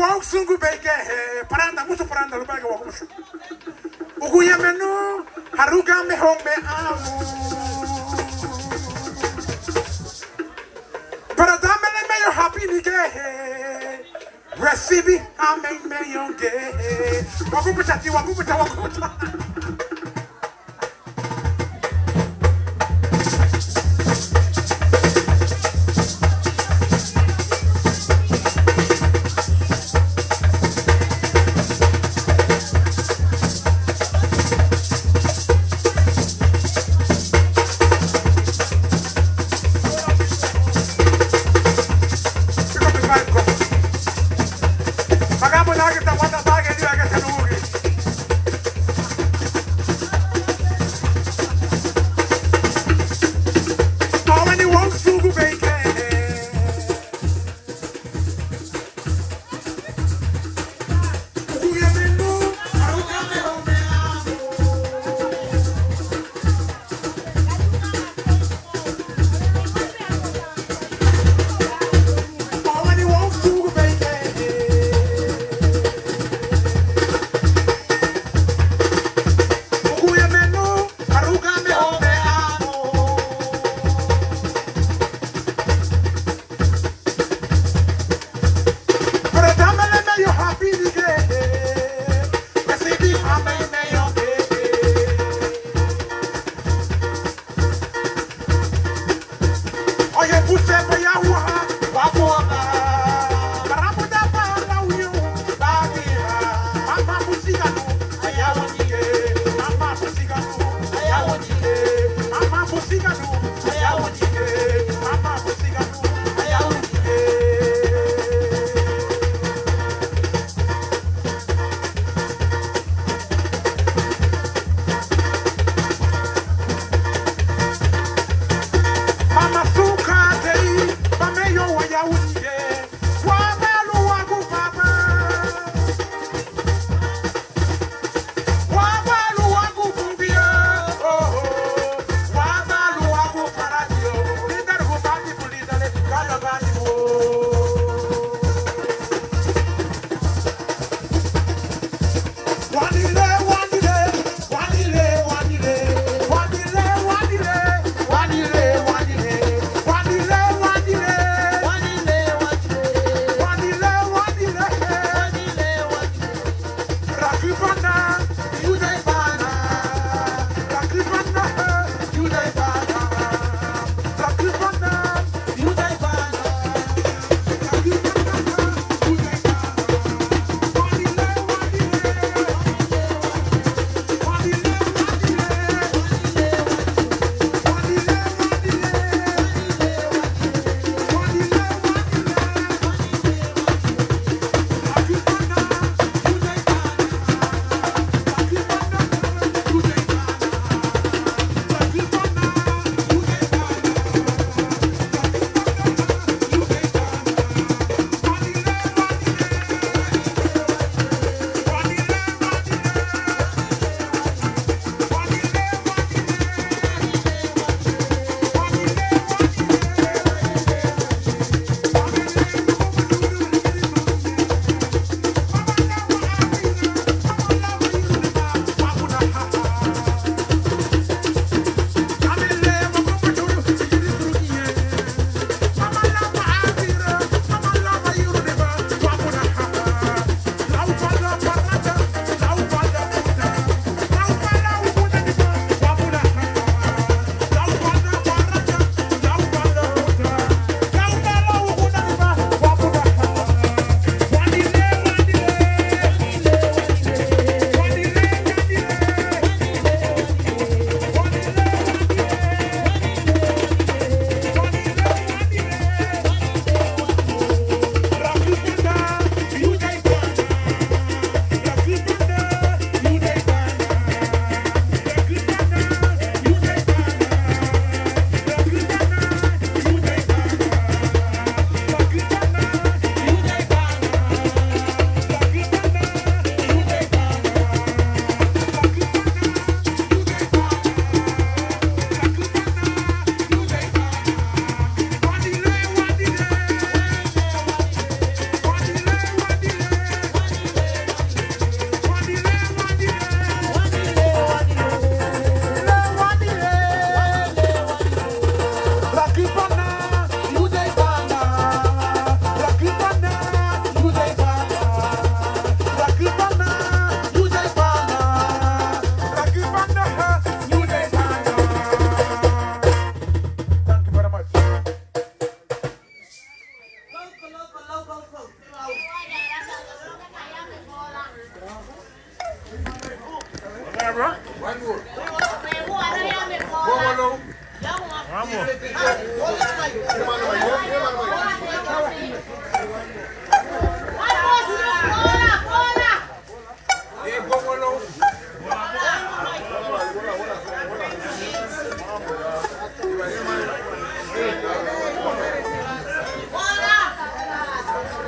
wa usungu beke paranda musu paranda lu beke wa musu uguya menu haruga me home amu para dame me yo happy ni ke receive amen me yo ke wa kuputa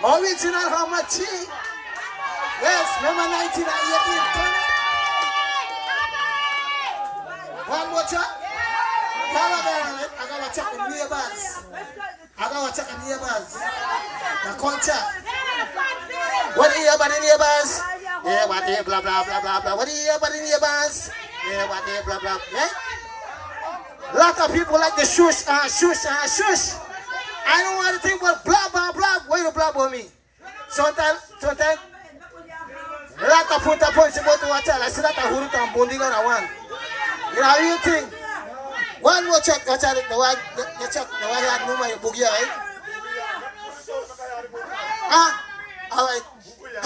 Original Hamachi. Yes, remember 1988. One more time. I gotta check the neighbors. The contact. What do you hear about the neighbors? Yeah, what they blah blah blah blah blah. What do you hear about the neighbors? Yeah, what they blah blah. Yeah. Lot of people like the shush, shush. I don't want to think about blah blah blah. Why you blah about me? Sometimes, lot of put a punch about the water. I see that a hurut and bonding on a one. You know how you think? One more check. Watch out. The one had no my boogie, right? All right.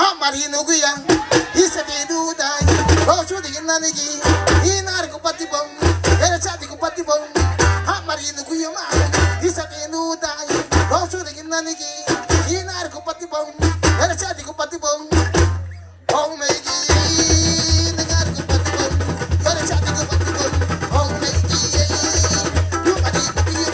How many no guya? He said they do die. Oh, so they nanigi inar ko pati bom era chati ko pati bom ha marino ko yung isa kinu dai no so de nanigi inar ko pati bom era chati ko pati bom oh megi nangar ko pati bom era chati ko pati bom oh megi you pati ko yung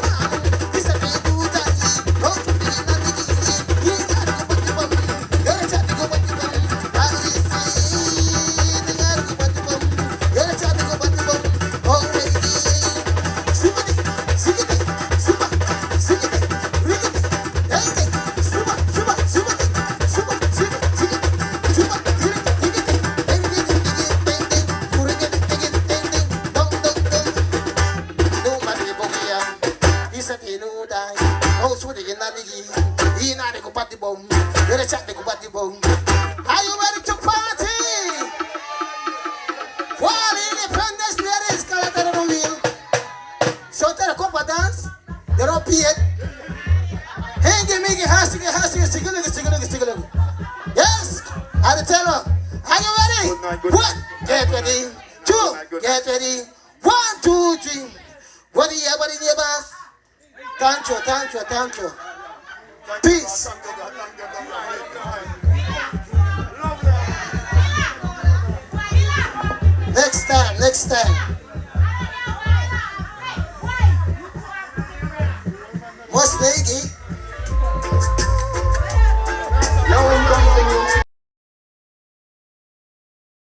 isa kinu dai no so de nanigi inar ko pati bom era chati ko pati bom Are you ready to party? While Independence Day is collected on the wheel. So tell a couple dance, they don't pee it. Hey, give me a hasty, sigil. Yes, I tell her. Are you ready? One, get ready. Two, get ready. 1, 2, 3. What do you have in your bath? Thank you. Peace. Next time.